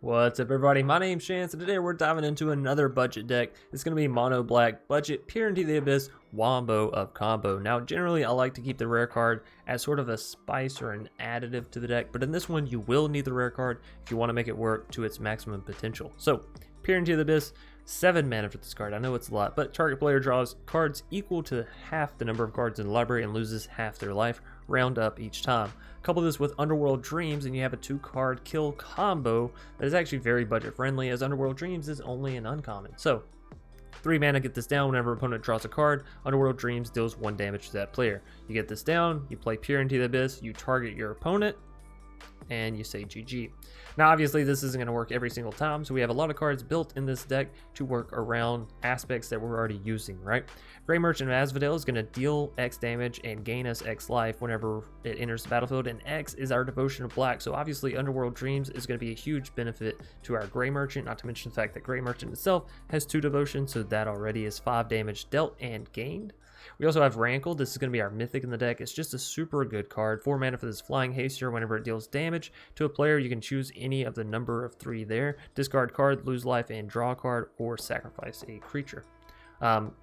What's up, everybody? My name's Chance, and today we're diving into another budget deck. It's going to be mono black budget Peer into the Abyss Wombo of Combo. Now, generally, I like to keep the rare card as sort of a spice or an additive to the deck, but in this one, you will need the rare card if you want to make it work to its maximum potential. So, Peer into the Abyss, 7 mana for this card. I know it's a lot, but target player draws cards equal to half the number of cards in the library and loses half their life, round up each time. Couple this with Underworld Dreams and you have a 2-card kill combo that is actually very budget friendly, as Underworld Dreams is only an uncommon. So 3 mana, get this down whenever opponent draws a card. Underworld Dreams deals 1 damage to that player. You get this down, you play Peer into the Abyss, you target your opponent, and you say GG. Now obviously this isn't going to work every single time, so we have a lot of cards built in this deck to work around aspects that we're already using, right? Grey Merchant of Asphodel is going to deal X damage and gain us X life whenever it enters the battlefield, and X is our Devotion of Black, so obviously Underworld Dreams is going to be a huge benefit to our Grey Merchant, not to mention the fact that Grey Merchant itself has 2 devotion, so that already is 5 damage dealt and gained. We also have Rankle. This is going to be our mythic in the deck. It's just a super good card. 4 mana for this Flying Haster. Whenever it deals damage to a player, you can choose any of the number of 3 there. Discard card, lose life, and draw a card, or sacrifice a creature.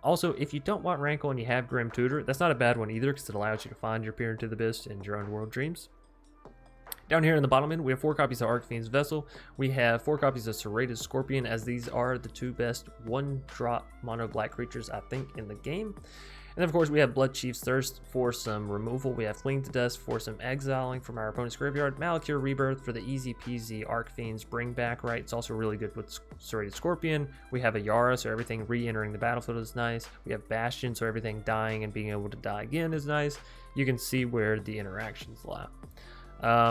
Also, if you don't want Rankle and you have Grim Tutor, that's not a bad one either, because it allows you to find your Peer into the Abyss and your Underworld Dreams. Down here in the bottom end, we have 4 copies of Archfiend's Vessel. We have 4 copies of Serrated Scorpion, as these are the 2 best 1-drop mono black creatures, I think, in the game. And then, of course, we have Bloodchief's Thirst for some removal. We have Fleeing to Dust for some exiling from our opponent's graveyard. Malakir Rebirth for the easy peasy Archfiend's Bring Back, right? It's also really good with Serrated Scorpion. We have Ayara, so everything re-entering the battlefield is nice. We have Bastion, so everything dying and being able to die again is nice. You can see where the interactions lie.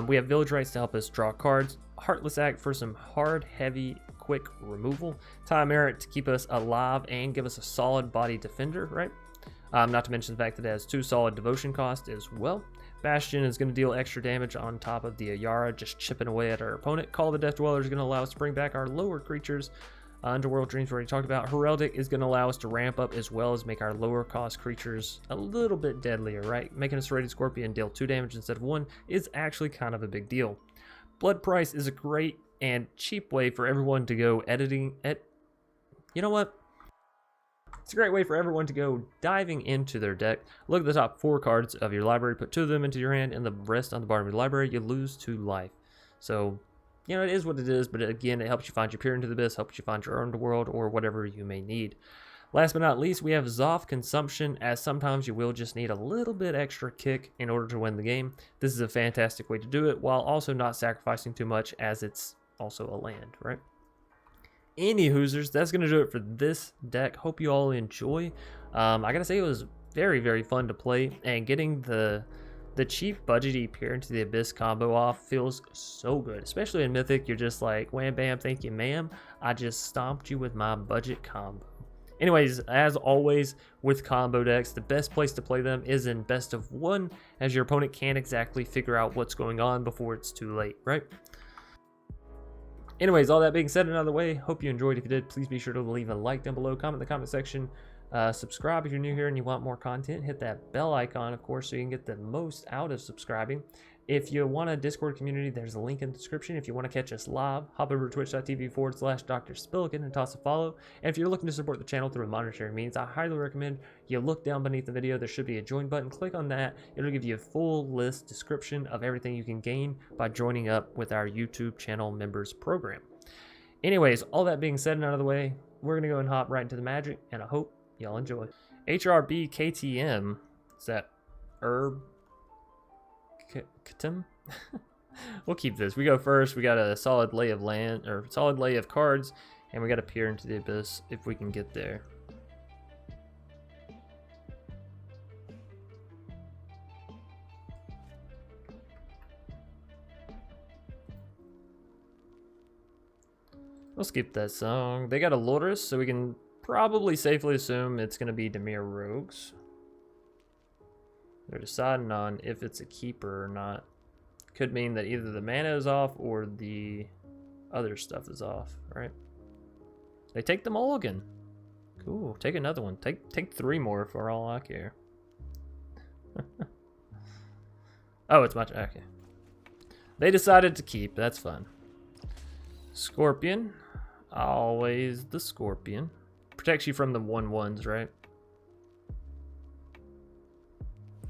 We have Village Rites to help us draw cards. Heartless Act for some hard, heavy, quick removal. Tymaret to keep us alive and give us a solid body defender, right? Not to mention the fact that it has 2 solid devotion cost as well. Bastion is going to deal extra damage on top of the Ayara, just chipping away at our opponent. Call of the Death Dweller is going to allow us to bring back our lower creatures. Underworld Dreams we already talked about. Heraldic is going to allow us to ramp up as well as make our lower cost creatures a little bit deadlier, right? Making a Serrated Scorpion deal 2 damage instead of 1 is actually kind of a big deal. Blood Price is a great and cheap way for everyone to go you know what? It's a great way for everyone to go diving into their deck. Look at the top 4 cards of your library, put 2 of them into your hand, and the rest on the bottom of your library. You lose 2 life. So, you know, it is what it is, but again, it helps you find your Peer into the Abyss, helps you find your Underworld, or whatever you may need. Last but not least, we have Zoth Consumption, as sometimes you will just need a little bit extra kick in order to win the game. This is a fantastic way to do it, while also not sacrificing too much, as it's also a land, right? Any hoosers, that's going to do it for this deck. Hope you all enjoy. I gotta say, it was very, very fun to play, and getting the cheap budgety Peer into the Abyss combo off feels so good, especially in Mythic. You're just like, wham bam, thank you ma'am, I just stomped you with my budget combo. Anyways, as always with combo decks, the best place to play them is in best of 1, as your opponent can't exactly figure out what's going on before it's too late, right? Anyways, all that being said and out of the way, hope you enjoyed. If you did, please be sure to leave a like down below, comment in the comment section, subscribe if you're new here and you want more content, hit that bell icon, of course, so you can get the most out of subscribing. If you want a Discord community, there's a link in the description. If you want to catch us live, hop over to twitch.tv/DrSpillikin and toss a follow. And if you're looking to support the channel through monetary means, I highly recommend you look down beneath the video. There should be a join button. Click on that. It'll give you a full list description of everything you can gain by joining up with our YouTube channel members program. Anyways, all that being said and out of the way, we're going to go and hop right into the magic, and I hope y'all enjoy. HRB KTM, is that Herb? We'll keep this. We go first. We got a solid lay of land, or solid lay of cards, and we got to Peer into the Abyss if we can get there. We'll skip that song. They got a Lotus, so we can probably safely assume it's going to be Dimir Rogues. They're deciding on if it's a keeper or not. Could mean that either the mana is off or the other stuff is off, right? They take the mulligan. Cool. Take another one. Take 3 more for all I care. Oh, it's my... Okay. They decided to keep. That's fun. Scorpion. Always the Scorpion. Protects you from the 1/1s, right?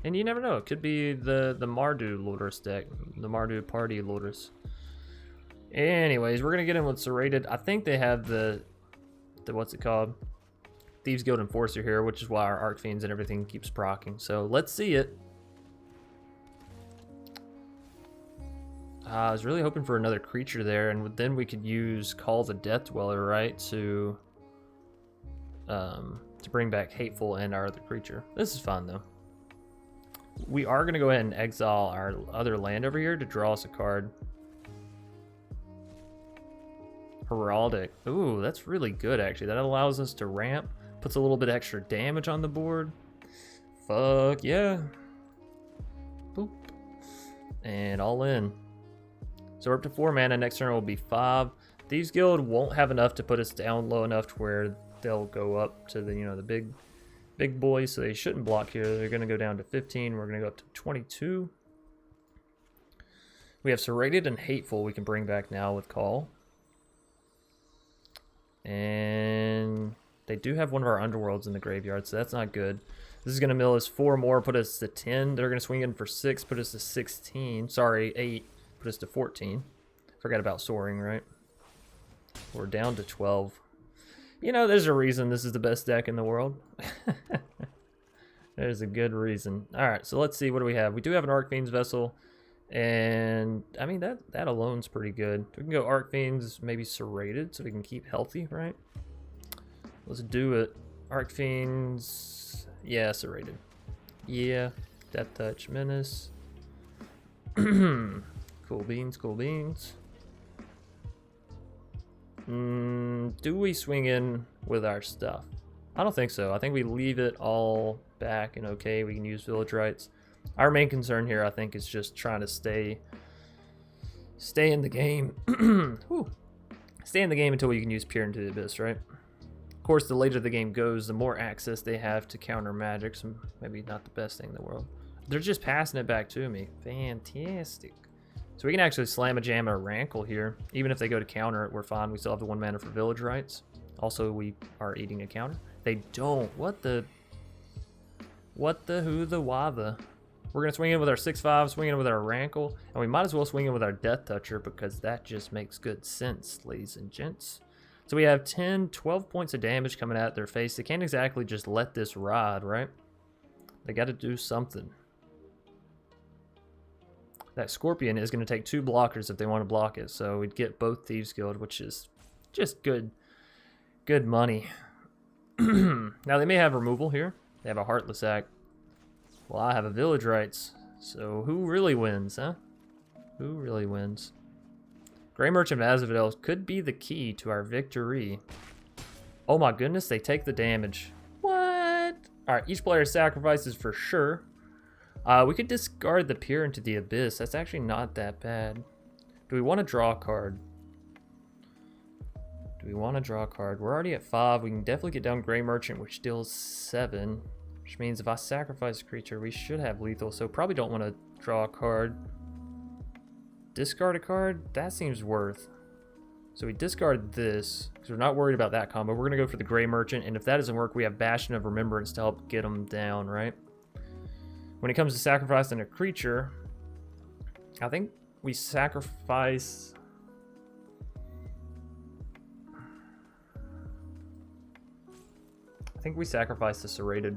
And you never know, it could be the Mardu Lourdes deck, the Mardu Party Lourdes. Anyways, we're gonna get in with Serrated. I think they have the what's it called? Thieves Guild Enforcer here, which is why our Archfiends and everything keeps proccing. So let's see it. I was really hoping for another creature there, and then we could use Call the Death Dweller, right, to bring back Hateful and our other creature. This is fun though. We are going to go ahead and exile our other land over here to draw us a card. Heraldic. Ooh, that's really good actually. That allows us to ramp. Puts a little bit extra damage on the board. Fuck yeah. Boop. And all in. So we're up to 4 mana. Next turn will be 5. Thieves Guild won't have enough to put us down low enough to where they'll go up to the, you know, the big boys, so they shouldn't block here. They're going to go down to 15. We're going to go up to 22. We have Serrated and Hateful we can bring back now with Call. And they do have one of our Underworlds in the graveyard, so that's not good. This is going to mill us 4 more, put us to 10. They're going to swing in for 6, put us to 16. Sorry, 8, put us to 14. Forgot about Soaring, right? We're down to 12. You know, there's a reason this is the best deck in the world. There's a good reason. All right, so let's see. What do we have? We do have an Archfiend's Vessel. And, I mean, that alone's pretty good. We can go Archfiend's, maybe Serrated, so we can keep healthy, right? Let's do it. Archfiend's... Yeah, Serrated. Yeah. Death Touch, Menace. Cool beans, cool beans. Do we swing in with our stuff? I don't think so. I think we leave it all back and okay. We can use Village Rites. Our main concern here, I think, is just trying to stay in the game. Stay in the game until we can use Peer into the Abyss, right? Of course, the later the game goes, the more access they have to counter magic. So maybe not the best thing in the world. They're just passing it back to me. Fantastic. So we can actually slam a jam a Rankle here. Even if they go to counter it, we're fine. We still have the 1 mana for Village Rites. Also, we are eating a counter. They don't. What the? What the? Who the? Why the? We're going to swing in with our 6/5, swing in with our Rankle, and we might as well swing in with our Death Toucher because that just makes good sense, ladies and gents. So we have 10, 12 points of damage coming at their face. They can't exactly just let this ride, right? They got to do something. That Scorpion is going to take 2 blockers if they want to block it, so we'd get both Thieves Guild, which is just good money. Now they may have removal here. They have a Heartless Act. Well, I have a Village Rites, so who really wins, huh? Who really wins? Grey Merchant of Azazel could be the key to our victory. Oh my goodness, they take the damage. What? Alright, each player sacrifices for sure. We could discard the Peer into the Abyss. That's actually not that bad. Do we want to draw a card? Do we want to draw a card? We're already at 5. We can definitely get down Grey Merchant, which deals 7. Which means if I sacrifice a creature, we should have lethal. So probably don't want to draw a card. Discard a card? That seems worth. So we discard this, because we're not worried about that combo. We're going to go for the Grey Merchant, and if that doesn't work, we have Bastion of Remembrance to help get them down, right? When it comes to sacrificing a creature, I think we sacrifice... I think we sacrifice the Serrated.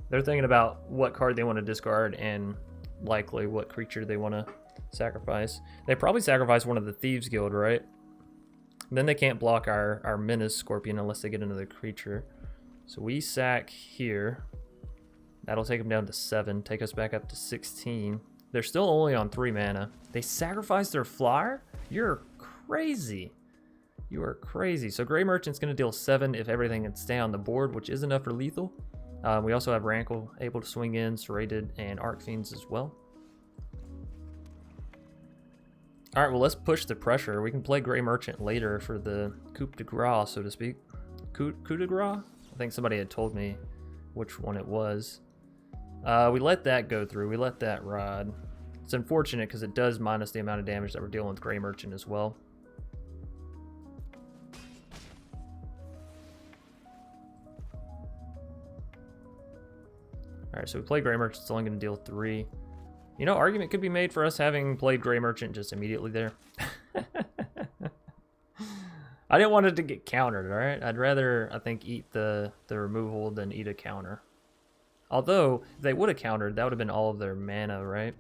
They're thinking about what card they want to discard and likely what creature they want to sacrifice. They probably sacrifice one of the Thieves Guild, right? Then they can't block our Menace Scorpion unless they get another creature. So we sack here. That'll take them down to 7, take us back up to 16. They're still only on 3 mana. They sacrifice their flyer? You're crazy. You are crazy. So Grey Merchant's going to deal 7 if everything can stay on the board, which is enough for lethal. We also have Rankle able to swing in, Serrated, and Archfiends as well. Alright, well, let's push the pressure. We can play Grey Merchant later for the coup de grace, so to speak. Coup de grace? I think somebody had told me which one it was. We let that go through. We let that ride. It's unfortunate because it does minus the amount of damage that we're dealing with Grey Merchant as well. Alright, so we play Grey Merchant, it's only going to deal 3. You know, argument could be made for us having played Grey Merchant just immediately there. I didn't want it to get countered, alright? I'd rather, I think, eat the removal than eat a counter. Although, if they would have countered, that would have been all of their mana, right?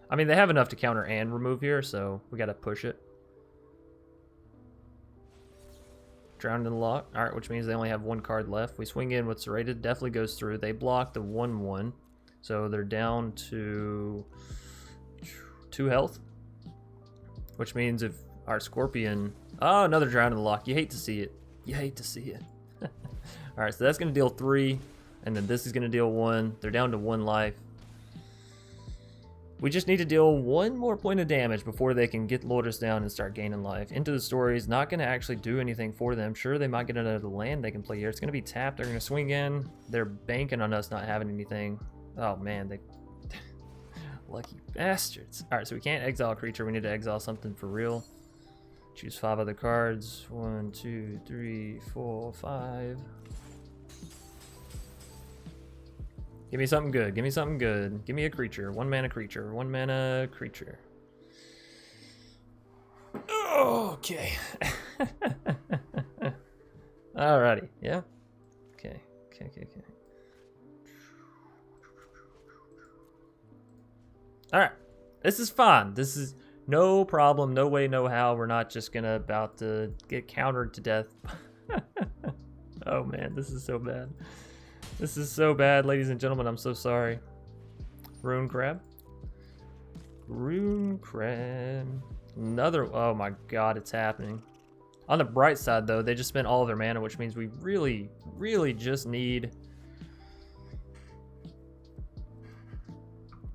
I mean, they have enough to counter and remove here, so we gotta push it. Drowned in the Loch. Alright, which means they only have 1 card left. We swing in with Serrated. Definitely goes through. They block the 1/1. So they're down to 2 health. Which means if our Scorpion... Oh, another Drowned in the Loch. You hate to see it. You hate to see it. Alright, so that's going to deal 3. And then this is going to deal 1. They're down to 1 life. We just need to deal 1 more point of damage before they can get Lourdes down and start gaining life. Into the Story is not going to actually do anything for them. Sure, they might get another land they can play here. It's going to be tapped. They're going to swing in. They're banking on us not having anything. Oh, man. They lucky bastards. Alright, so we can't exile a creature. We need to exile something for real. Choose 5 other cards. 1, 2, 3, 4, 5. Give me something good. Give me something good. Give me a creature. 1 mana creature. 1 mana creature. Okay. Alrighty. Yeah? Okay. Okay. Alright. This is fine. This is no problem. No way, no how. We're not just gonna about to get countered to death. Oh man, this is so bad. This is so bad, ladies and gentlemen. I'm so sorry. Rune Crab. Rune Crab. Another... Oh my god, it's happening. On the bright side, though, they just spent all of their mana, which means we really, really just need...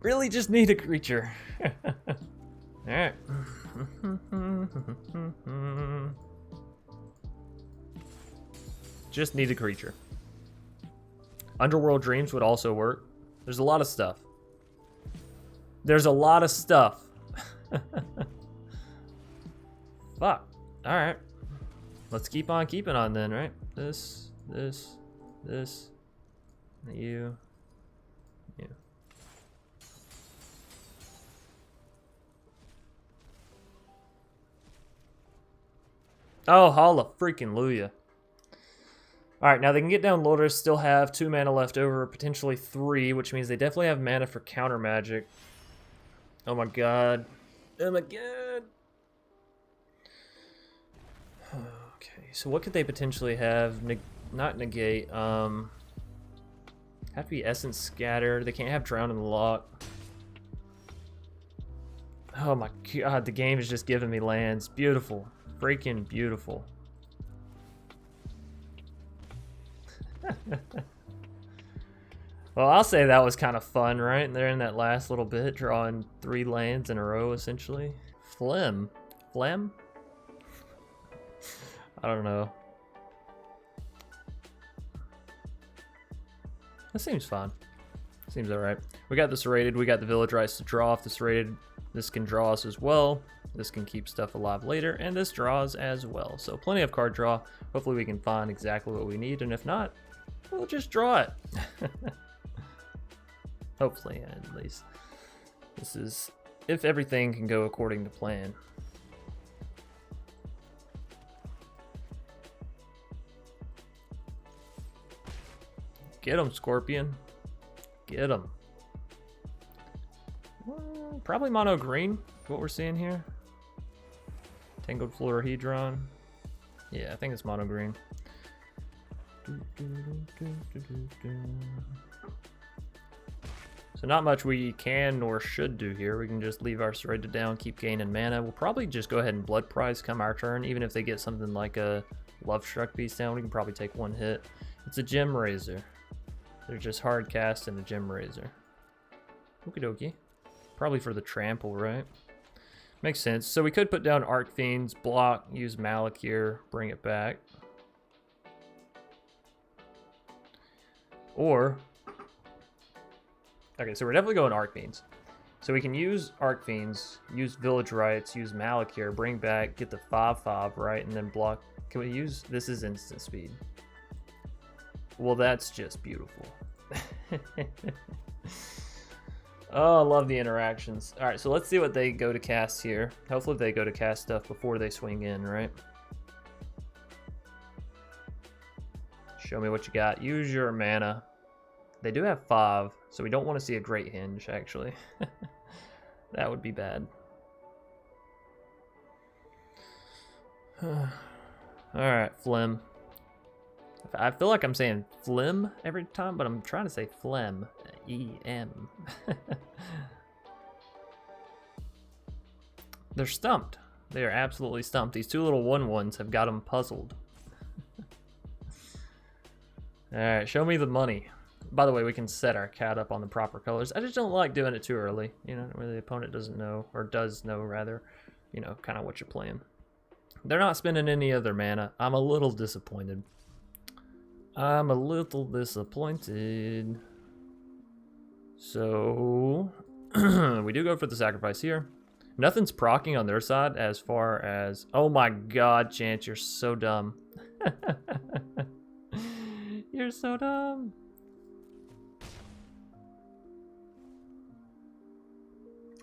Really just need a creature. Alright. Just need a creature. Underworld Dreams would also work. There's a lot of stuff. There's a lot of stuff. Fuck. Alright. Let's keep on keeping on then, right? This. You. Oh, holla freaking Luya. Alright, now they can get down Lourdes, still have 2 mana left over, potentially 3, which means they definitely have mana for counter magic. Oh my god. Oh my god. Okay, so what could they potentially have? Not negate. Have to be Essence Scatter. They can't have Drown in the Loch. Oh my god, the game is just giving me lands. Beautiful. Freaking beautiful. Well, I'll say that was kind of fun, right? There in that last little bit, drawing 3 lands in a row, essentially. Phlegm? I don't know. That seems fun. Seems alright. We got the Serrated, we got the Village Rites to draw off the Serrated. This can draw us as well. This can keep stuff alive later, and this draws as well. So plenty of card draw. Hopefully we can find exactly what we need, and if not, we'll just draw it. Hopefully, at least. This is if everything can go according to plan. Get him, Scorpion. Get him. Probably mono green, what we're seeing here. Tangled Florahedron. Yeah, I think it's mono green. So not much we can nor should do here. We can just leave our Serrated down, keep gaining mana. We'll probably just go ahead and Blood Prize come our turn. Even if they get something like a Love Struck Beast down, we can probably take 1 hit. It's a Gem Razor. They're just hard cast and a Gem Razor. Okie dokie. Probably for the trample, right? Makes sense. So we could put down Archfiends, block, use Malik here, bring it back. Or, okay, so we're definitely going Archfiends. So we can use Archfiends, use Village Rites, use Malakir, bring back, get the 5/5, right, and then block. Can we use, this is instant speed. Well, that's just beautiful. Oh, I love the interactions. All right, so let's see what they go to cast here. Hopefully they go to cast stuff before they swing in, right? Show me what you got. Use your mana. They do have 5, so we don't want to see a Great Hinge, actually. That would be bad. Alright, Phlegm. I feel like I'm saying Phlegm every time, but I'm trying to say Phlegm. E-M. They're stumped. They are absolutely stumped. These two little 1/1s have got them puzzled. Alright, show me the money. By the way, we can set our cat up on the proper colors. I just don't like doing it too early, you know, where the opponent doesn't know, or does know rather, you know, kind of what you're playing. They're not spending any other mana. I'm a little disappointed. I'm a little disappointed. So, we do go for the sacrifice here. Nothing's proccing on their side as far as, oh my god, Chance, you're so dumb. You're so dumb.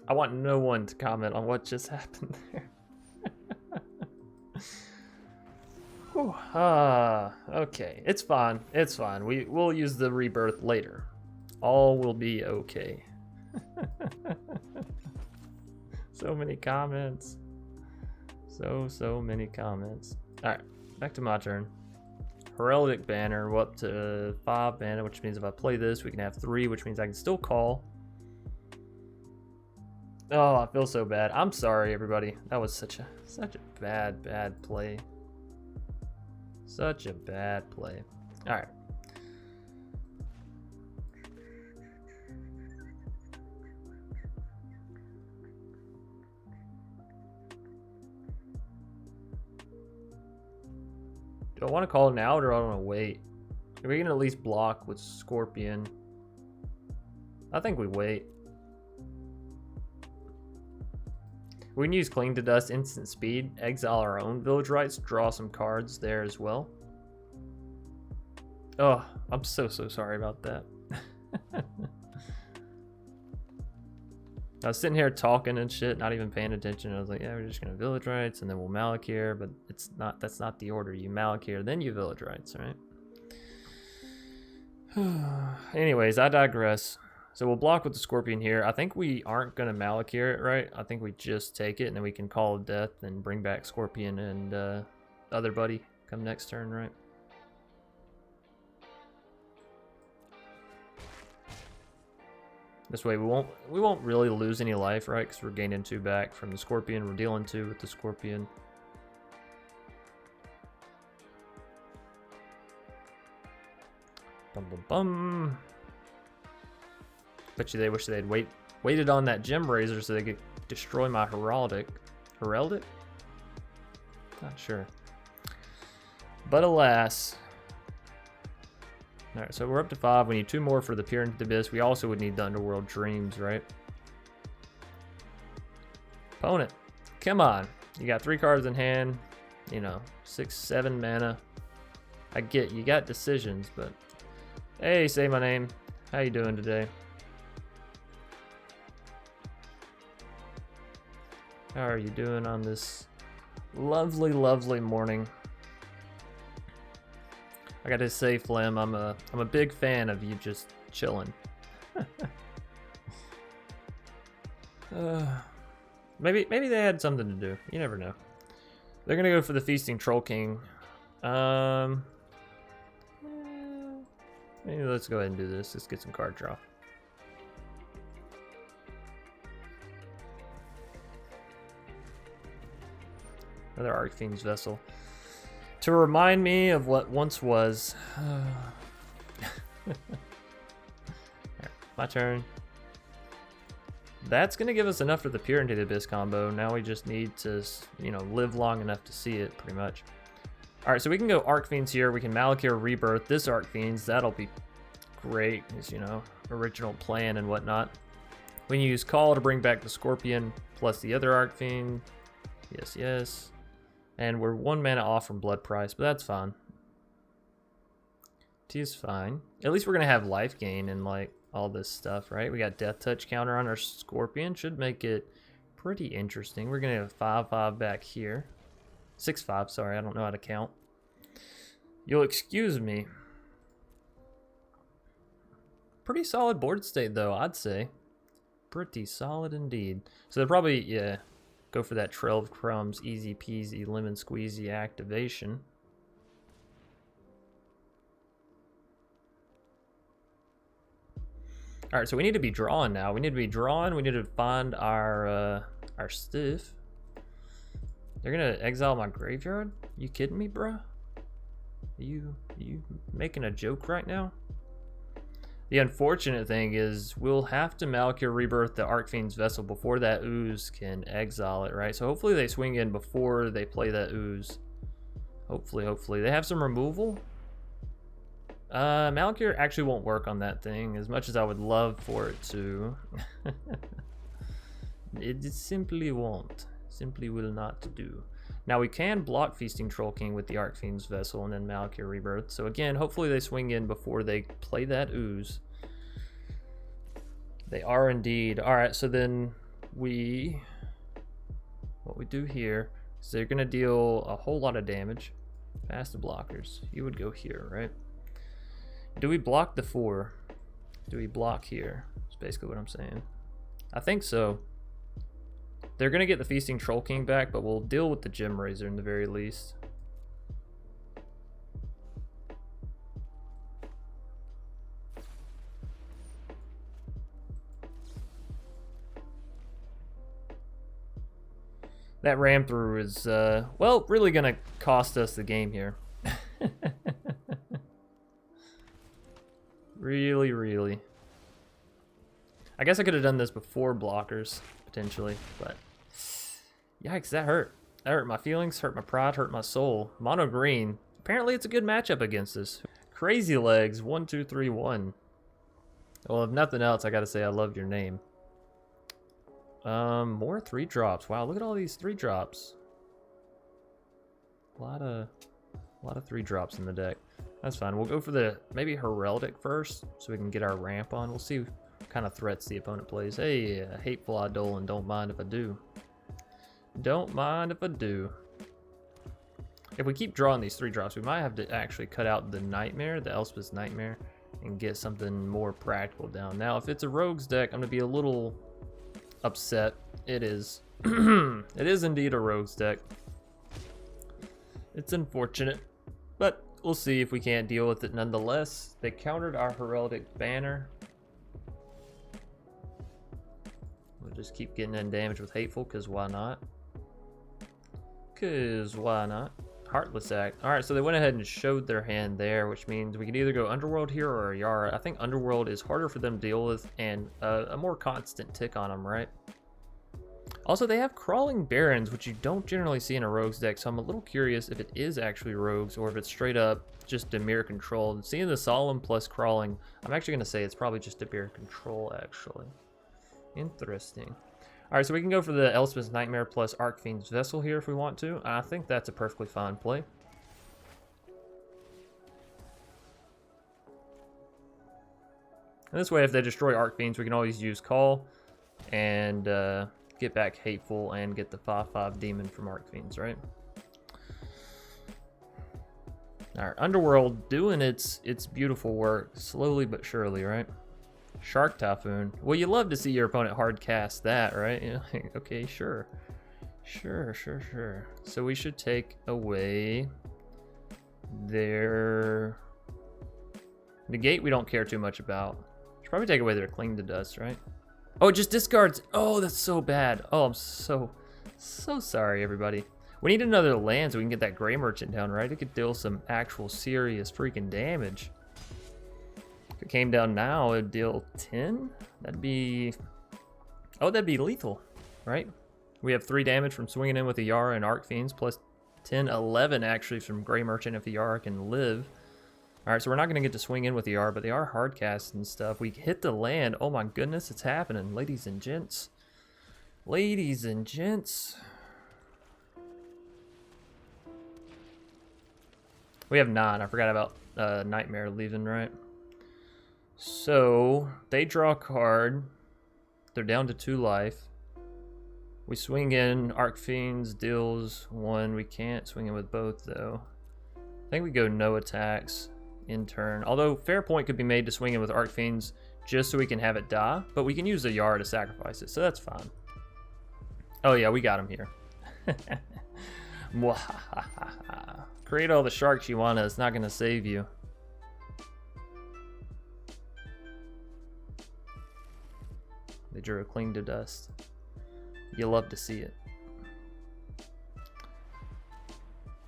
I want no one to comment on what just happened there. Okay, it's fine. It's fine. We'll use the rebirth later. All will be okay. So many comments. So many comments. All right, back to my turn. Heraldic Banner, we're up to 5 mana, which means if I play this, we can have 3, which means I can still call. Oh, I feel so bad. I'm sorry, everybody. That was such a bad play. Such a bad play. All right. Do I want to call it out or do I want to wait? Are we going to at least block with Scorpion? I think we wait. We can use Cling to Dust, instant speed, exile our own Village Rites, draw some cards there as well. Oh, I'm so sorry about that. I was sitting here talking and shit, not even paying attention. I was like, yeah, we're just gonna Village Rites and then we'll Malakir, but it's not. That's not the order. You Malakir, then you Village Rites, right? Anyways, I digress. So we'll block with the Scorpion here. I think we aren't gonna Malakir it, right? I think we just take it and then we can call death and bring back Scorpion and other buddy come next turn, right? This way we won't really lose any life, right? Because we're gaining 2 back from the Scorpion. We're dealing 2 with the Scorpion. Bum bum bum. Bet you they wish they'd waited on that Gem Razor so they could destroy my Heraldic. Heraldic? Not sure. But alas. Alright, so we're up to 5. We need 2 more for the Peer into the Abyss. We also would need the Underworld Dreams, right? Opponent, come on. You got 3 cards in hand. You know, 6, 7 mana. I get you got decisions, but... Hey, say my name. How you doing today? How are you doing on this lovely, lovely morning? I gotta say, Phlegm, I'm a big fan of you just chilling. Maybe they had something to do. You never know. They're gonna go for the Feasting Troll King. Maybe let's go ahead and do this. Let's get some card draw. Another Archfiend's Vessel. To remind me of what once was. Right, my turn. That's going to give us enough for the Peer into the Abyss combo. Now we just need to, you know, live long enough to see it, pretty much. Alright, so we can go Archfiends here. We can Malakir Rebirth this Archfiends. That'll be great. It's, you know, original plan and whatnot. We can use Call to bring back the Scorpion plus the other Archfiend. Yes, yes. And we're 1 mana off from Blood Price, but that's fine. T is fine. At least we're going to have life gain and like all this stuff, right? We got Death Touch counter on our Scorpion. Should make it pretty interesting. We're going to have 5/5 back here. 6/5, sorry. I don't know how to count. You'll excuse me. Pretty solid board state, though, I'd say. Pretty solid indeed. So they'll probably, yeah, go for that Trail of Crumbs, easy peasy, lemon squeezy activation. All right, so we need to be drawing now. We need to be drawing. We need to find our stuff. They're gonna exile my graveyard? You kidding me, bruh? Are you making a joke right now? The unfortunate thing is we'll have to Malkia Rebirth the Archfiend's Vessel before that ooze can exile it, right? So hopefully they swing in before they play that ooze. Hopefully. They have some removal. Malkia actually won't work on that thing as much as I would love for it to. It simply won't. Simply will not do. Now we can block Feasting Troll King with the Archfiend's Vessel and then Malkia Rebirth. So again, hopefully they swing in before they play that ooze. They are indeed. Alright, so then what we do here is they're gonna deal a whole lot of damage. Past the blockers. You would go here, right? Do we block the 4? Do we block here? That's basically what I'm saying. I think so. They're going to get the Feasting Troll King back, but we'll deal with the Gem Razor in the very least. That ram through is, well, really going to cost us the game here. Really. I guess I could have done this before blockers, potentially, but yikes, that hurt. That hurt my feelings, hurt my pride, hurt my soul. Mono green. Apparently it's a good matchup against us. Crazy Legs, 1, 2, 3, 1. Well, if nothing else, I gotta say I love your name. More 3-drops. Wow, look at all these 3-drops. A lot of 3-drops in the deck. That's fine. We'll go for the maybe Heraldic first, so we can get our ramp on. We'll see what kind of threats the opponent plays. Hey, Hateful Eidolon, don't mind if I do. Don't mind if I do. If we keep drawing these 3-drops, we might have to actually cut out the Nightmare, the Elspeth's Nightmare, and get something more practical down. Now, if it's a Rogue's deck, I'm going to be a little upset. It is. It is indeed a Rogue's deck. It's unfortunate, but we'll see if we can't deal with it nonetheless. They countered our Heraldic Banner. We'll just keep getting in damage with Hateful, because why not? Heartless Act. Alright, so they went ahead and showed their hand there, which means we can either go Underworld here or Ayara. I think Underworld is harder for them to deal with and a more constant tick on them, right? Also, they have Crawling Barons, which you don't generally see in a Rogue's deck, so I'm a little curious if it is actually Rogues or if it's straight up just Dimir controlled. Seeing the Solemn plus Crawling, I'm actually going to say it's probably just Dimir control, actually. Interesting. Alright, so we can go for the Elspeth's Nightmare plus Archfiend's Vessel here if we want to. I think that's a perfectly fine play. And this way, if they destroy Archfiends, we can always use Call and get back Hateful and get the 5/5 Demon from Archfiends, right? Alright, Underworld doing its beautiful work, slowly but surely, right? Shark Typhoon. Well, you love to see your opponent hard cast that, right? You know, okay, sure. Sure. So we should take away their negate. We don't care too much about. Should probably take away their Cling to Dust, right? Oh, it just discards. Oh, that's so bad. Oh, I'm so sorry, everybody. We need another land so we can get that Gray Merchant down, right? It could deal some actual serious freaking damage. If it came down now, it'd deal 10. That'd be... Oh, that'd be lethal, right? We have 3 damage from swinging in with Ayara and Archfiends, plus 10, 11 actually from Gray Merchant if Ayara can live. Alright, so we're not going to get to swing in with the R, but they are hard casts and stuff. We hit the land. Oh my goodness, it's happening. Ladies and gents. Ladies and gents. We have 9. I forgot about Nightmare leaving, right? So, they draw a card. They're down to 2 life. We swing in. Archfiend deals 1. We can't swing in with both, though. I think we go no attacks in turn. Although, fair point could be made to swing in with Archfiends just so we can have it die. But we can use the Ayara to sacrifice it, so that's fine. Oh yeah, we got him here. Create all the sharks you want. It's not going to save you. They drew a cling to dust. You love to see it.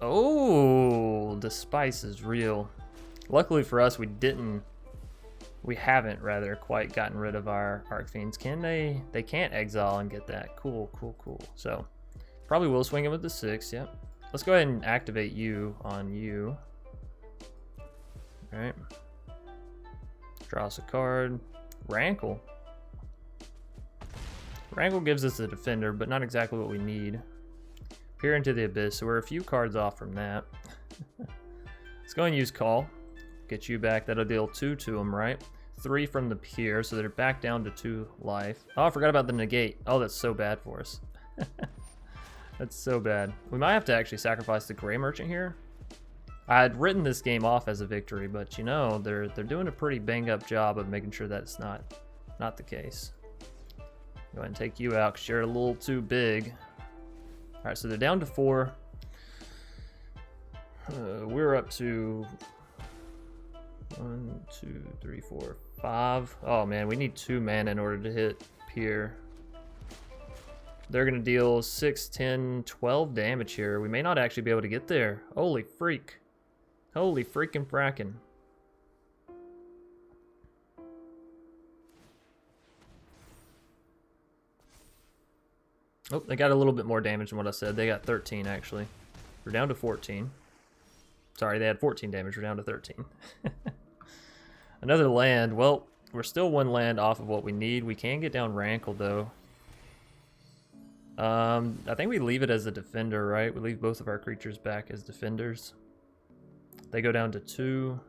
Oh, the spice is real. Luckily for us, we haven't rather quite gotten rid of our Archfiends. Can they? They can't exile and get that. Cool, cool, cool. So probably will swing it with the 6. Yep. Let's go ahead and activate you on you. All right. Draw us a card. Rankle. Rankle gives us a defender, but not exactly what we need. Peer into the abyss, so we're a few cards off from that. Let's go and use call. Get you back. That'll deal 2 to them, right? 3 from the pier, so they're back down to 2 life. Oh, I forgot about the negate. Oh, that's so bad for us. That's so bad. We might have to actually sacrifice the Gray Merchant here. I had written this game off as a victory, but you know, they're doing a pretty bang up job of making sure that's not the case. Go ahead and take you out because you're a little too big. All right, so they're down to 4. We're up to 1, 2, 3, 4, 5. Oh man, we need 2 mana in order to hit pier. They're gonna deal 6, 10, 12 damage here. We may not actually be able to get there. Holy freak. Holy freaking frackin'. Oh, they got a little bit more damage than what I said. They got 13 actually. We're down to 14. Sorry, they had 14 damage. We're down to 13. Another land. Well, we're still 1 land off of what we need. We can get down Rankle though. I think we leave it as a defender, right? We leave both of our creatures back as defenders. They go down to 2.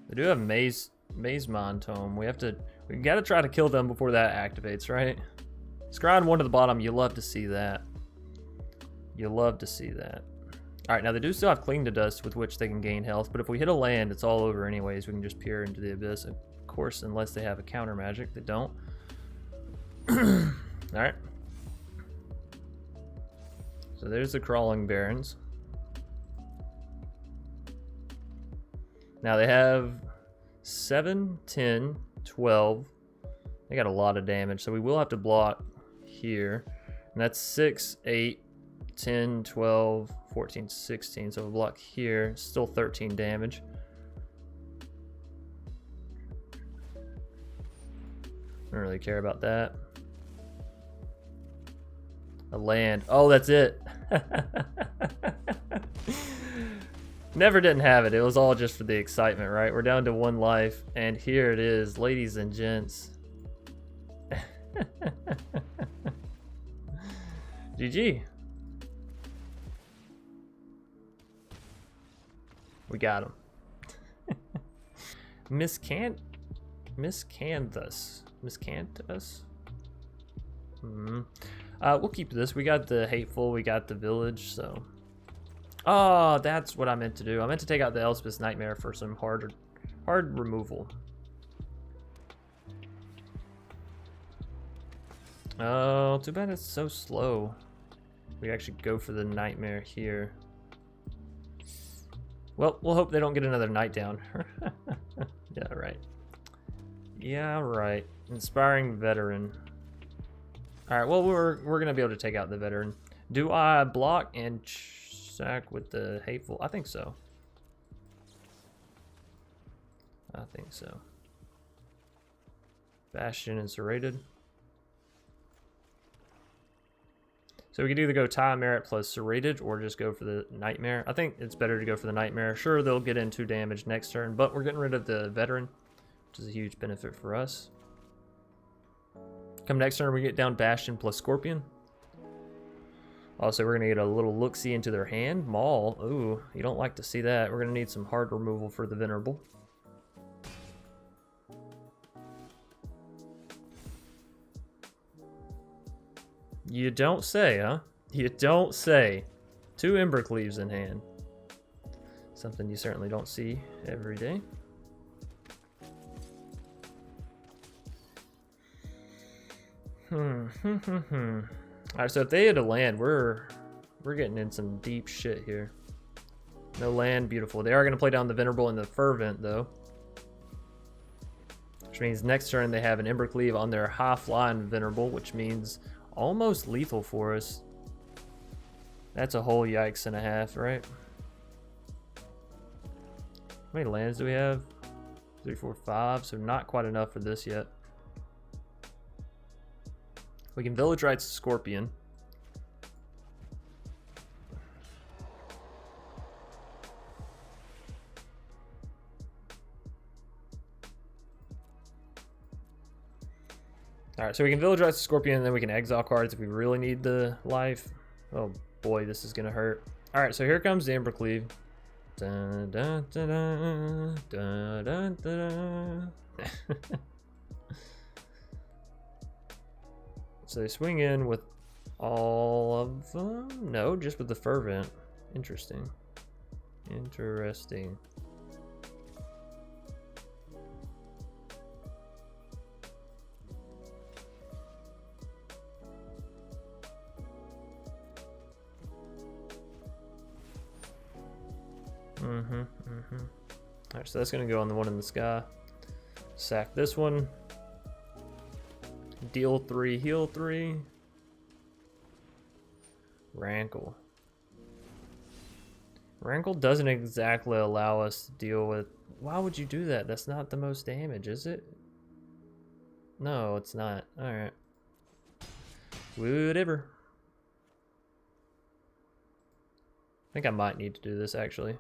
They do have Maze-Mon Tome. We gotta try to kill them before that activates, right? Scrying 1 to the bottom, you love to see that. You love to see that. Alright, now they do still have Cling to Dust with which they can gain health, but if we hit a land, it's all over anyways. We can just peer into the abyss. Of course, unless they have a counter magic. They don't. Alright. So there's the Crawling Barrens. Now they have 7, 10, 12. They got a lot of damage, so we will have to block here. And that's 6, 8, 10, 12, 14, 16. So we'll block here. Still 13 damage. I don't really care about that. A land. Oh, that's it. Never didn't have it. It was all just for the excitement, right? We're down to 1 life, and here it is, ladies and gents. GG. We got him. Miscanthus. We'll keep this. We got the Hateful, we got the Village, so. Oh, that's what I meant to do. I meant to take out the Elspeth's Nightmare for some hard removal. Oh, too bad it's so slow. We actually go for the Nightmare here. Well, we'll hope they don't get another Night Down. Yeah, right. Yeah, right. Inspiring Veteran. Alright, well, we're gonna be able to take out the Veteran. Do I block and sack with the Hateful? I think so. I think so. Bastion and Serrated. So we could either go Tymaret plus Serrated or just go for the Nightmare. I think it's better to go for the Nightmare. Sure, they'll get in 2 damage next turn, but we're getting rid of the Veteran, which is a huge benefit for us. Come next turn, we get down Bastion plus Scorpion. Also, we're going to get a little look-see into their hand. Maul. Ooh, you don't like to see that. We're going to need some hard removal for the Venerable. You don't say, huh? You don't say. 2 Embercleaves in hand. Something you certainly don't see every day. Alright, so if they had a land, we're getting in some deep shit here. No land, beautiful. They are going to play down the Venerable and the Fervent, though. Which means next turn they have an Embercleave on their half-line Venerable, which means almost lethal for us. That's a whole yikes and a half, right? How many lands do we have? 3, 4, 5, so not quite enough for this yet. We can Village Rites Scorpion. Alright, so we can Village Rites Scorpion, and then we can exile cards if we really need the life. Oh boy, this is gonna hurt. Alright, so here comes the Embercleave. Dun, dun, dun, dun, dun, dun, dun. So they swing in with all of them? No, just with the Fervent. Interesting. Interesting. Alright, so that's gonna go on the one in the sky. Sack this one. Deal 3, heal 3. Rankle. Rankle doesn't exactly allow us to deal with... Why would you do that? That's not the most damage, is it? No, it's not. Alright. Whatever. I think I might need to do this, actually.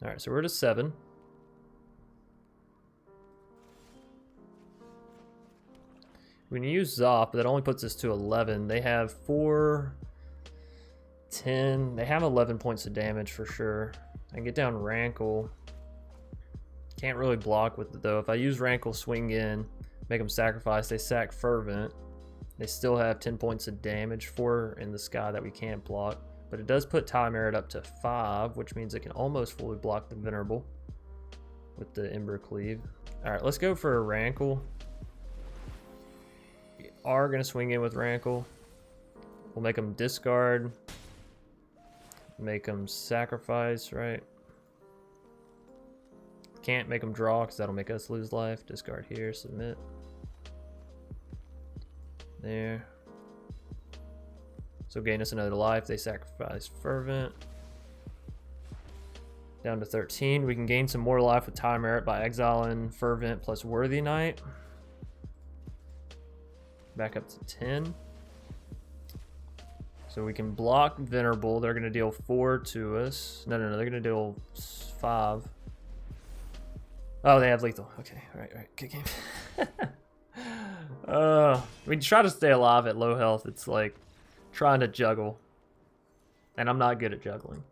Alright, so we're to 7. We can use Zoff, but that only puts us to 11. They have 4, 10. They have 11 points of damage for sure. I can get down Rankle. Can't really block with it though. If I use Rankle, swing in, make them sacrifice, they sack Fervent. They still have 10 points of damage, 4 in the sky that we can't block. But it does put Tymaret up to 5, which means it can almost fully block the Venerable with the Embercleave. Alright, let's go for a Rankle. We are going to swing in with Rankle. We'll make them discard. Make them sacrifice, right? Can't make them draw because that'll make us lose life. Discard here, submit. There. So gain us another life. They sacrifice Fervent. Down to 13. We can gain some more life with Tymaret by exiling Fervent plus Worthy Knight. Back up to 10. So we can block Venerable. They're going to deal 4 to us. No, they're going to deal 5. Oh, they have lethal. Okay, right. Good game. We try to stay alive at low health. It's like trying to juggle. And I'm not good at juggling.